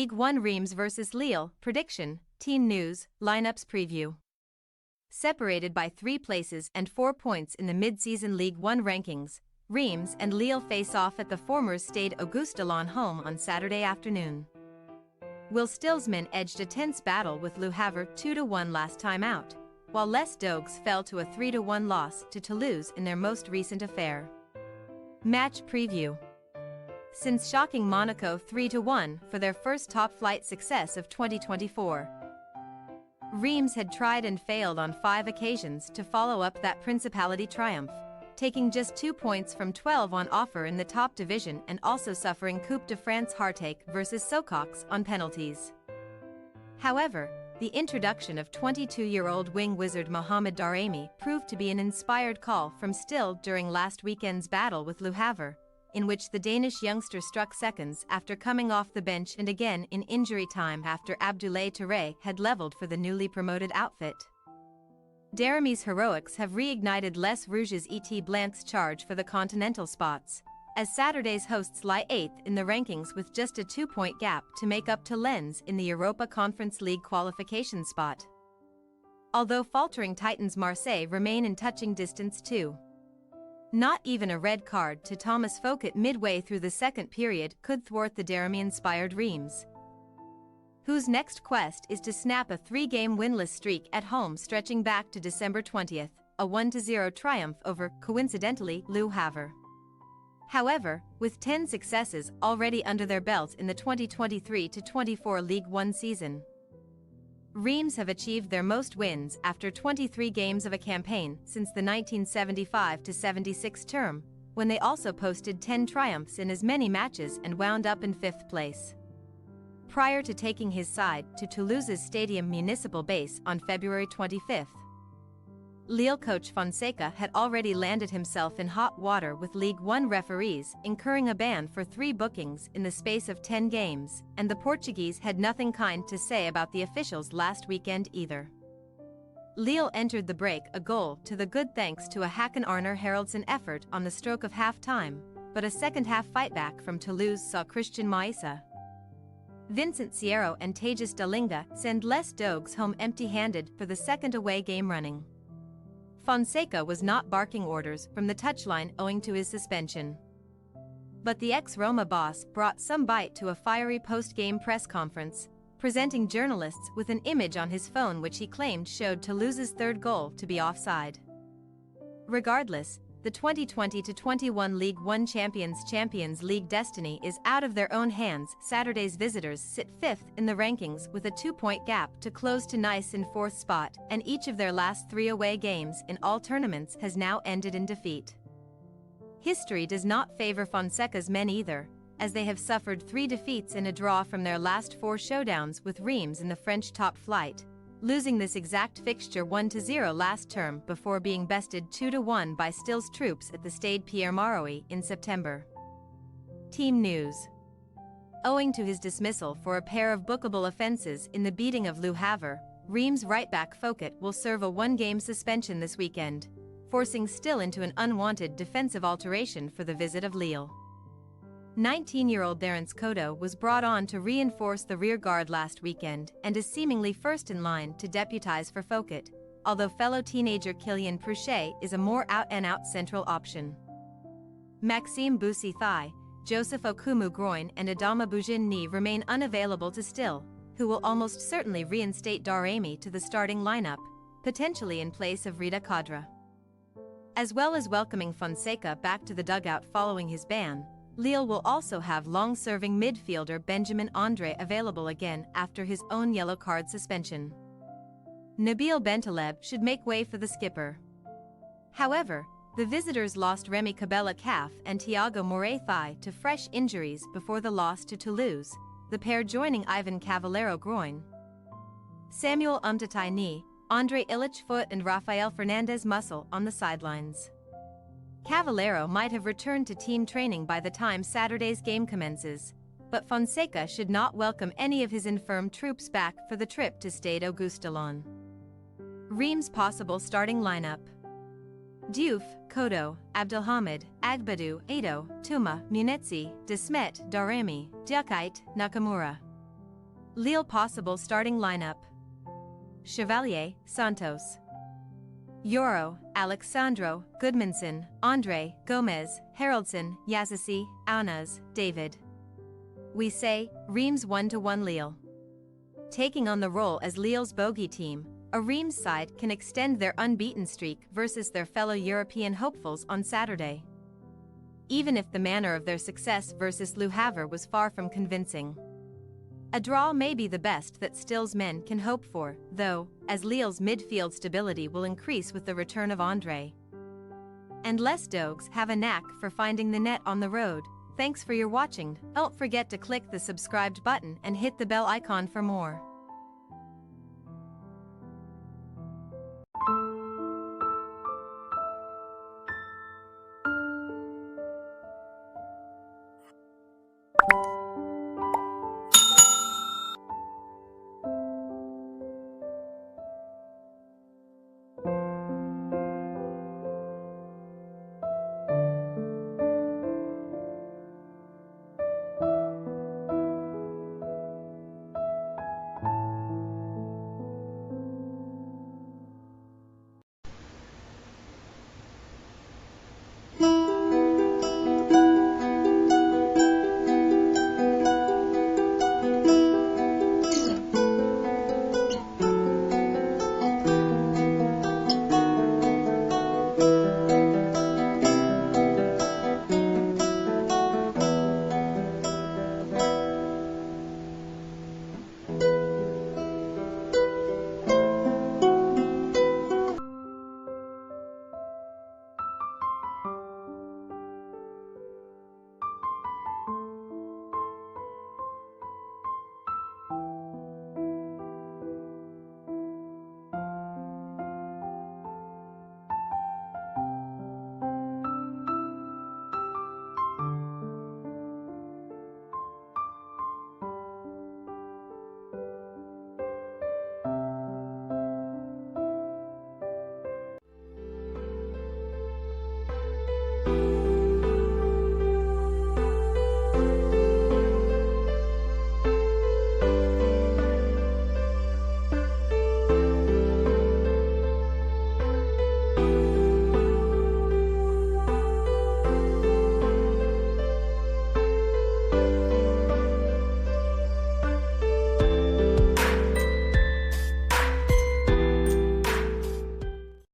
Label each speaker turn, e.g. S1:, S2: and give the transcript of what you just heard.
S1: Ligue 1 Reims vs Lille, prediction, team news, lineups preview. Separated by 3 places and 4 points in the mid-season Ligue 1 rankings, Reims and Lille face off at the former's Stade Auguste-Delaune home on Saturday afternoon. Will Stillsmen edged a tense battle with Le Havre 2-1 last time out, while Les Dogues fell to a 3-1 loss to Toulouse in their most recent affair. Match preview. Since shocking Monaco 3-1 for their first top-flight success of 2024, Reims had tried and failed on 5 occasions to follow up that Principality triumph, taking just 2 points from 12 on offer in the top division and also suffering Coupe de France heartache versus Socox on penalties. However, the introduction of 22-year-old wing wizard Mohamed Daramy proved to be an inspired call from Still during last weekend's battle with Le Havre, in which the Danish youngster struck seconds after coming off the bench and again in injury time after Abdoulaye Touré had leveled for the newly promoted outfit. Daramy's heroics have reignited Les Rouges' Et Blanc's charge for the continental spots, as Saturday's hosts lie 8th in the rankings with just a 2-point gap to make up to Lens in the Europa Conference League qualification spot. Although faltering Titans Marseille remain in touching distance too. Not even a red card to Thomas Fouquet midway through the second period could thwart the Daramy-inspired Reims, whose next quest is to snap a 3-game winless streak at home stretching back to December 20th, a 1-0 triumph over, coincidentally, Le Havre. However, with 10 successes already under their belt in the 2023-24 Ligue 1 season, Reims have achieved their most wins after 23 games of a campaign since the 1975-76 term, when they also posted 10 triumphs in as many matches and wound up in 5th place. Prior to taking his side to Toulouse's Stadium Municipal base on February 25, Lille coach Fonseca had already landed himself in hot water with Ligue 1 referees, incurring a ban for 3 bookings in the space of 10 games, and the Portuguese had nothing kind to say about the officials last weekend either. Lille entered the break a goal to the good thanks to a Hakan Arner Haraldsson effort on the stroke of half-time, but a second-half fightback from Toulouse saw Christian Maïssa, Vincent Sierro and Tejas Dalinga send Les Dogues home empty-handed for the second away game running. Fonseca was not barking orders from the touchline owing to his suspension. But the ex-Roma boss brought some bite to a fiery post-game press conference, presenting journalists with an image on his phone which he claimed showed Toulouse's third goal to be offside. Regardless, the 2020-21 Ligue 1 Champions League destiny is out of their own hands. Saturday's visitors sit 5th in the rankings with a 2-point gap to close to Nice in 4th spot, and each of their last 3 away games in all tournaments has now ended in defeat. History does not favor Fonseca's men either, as they have suffered 3 defeats and a draw from their last 4 showdowns with Reims in the French top flight, losing this exact fixture 1-0 last term before being bested 2-1 by Still's troops at the Stade Pierre-Mauroy in September. Team news. Owing to his dismissal for a pair of bookable offences in the beating of Le Havre, Reims right-back Fouquet will serve a 1-game suspension this weekend, forcing Still into an unwanted defensive alteration for the visit of Lille. 19-year-old Terence Kodo was brought on to reinforce the rear guard last weekend and is seemingly first in line to deputize for Fouquet, although fellow teenager Kylian Pruchet is a more out-and-out central option. Maxime Boussi thigh, Joseph Okumu groin and Adama Boujin knee remain unavailable to Still, who will almost certainly reinstate Daramy to the starting lineup, potentially in place of Rida Kadra. As well as welcoming Fonseca back to the dugout following his ban, Lille will also have long-serving midfielder Benjamin André available again after his own yellow card suspension. Nabil Bentaleb should make way for the skipper. However, the visitors lost Remy Cabella calf and Thiago Moret thigh to fresh injuries before the loss to Toulouse, the pair joining Ivan Cavallero groin, Samuel Umtiti knee, Andre Illich foot and Rafael Fernandez muscle on the sidelines. Cavallero might have returned to team training by the time Saturday's game commences, but Fonseca should not welcome any of his infirm troops back for the trip to Stade Auguste-Delaune. Reims' possible starting lineup: Diouf, Kodo, Abdelhamid, Agbadou, Ado, Touma, Munetsi, Desmet, Daramy, Diakite, Nakamura. Lille possible starting lineup: Chevalier, Santos, Yoro, Alexandro, Goodmanson, Andre, Gomez, Haraldson, Yazisi, Aunaz, David. We say, Reims 1-1 Lille. Taking on the role as Lille's bogey team, a Reims side can extend their unbeaten streak versus their fellow European hopefuls on Saturday, even if the manner of their success versus Le Havre was far from convincing. A draw may be the best that Stille's men can hope for, though, as Lille's midfield stability will increase with the return of Andre. And Les Dogues have a knack for finding the net on the road. Thanks for your watching. Don't forget to click the subscribed button and hit the bell icon for more.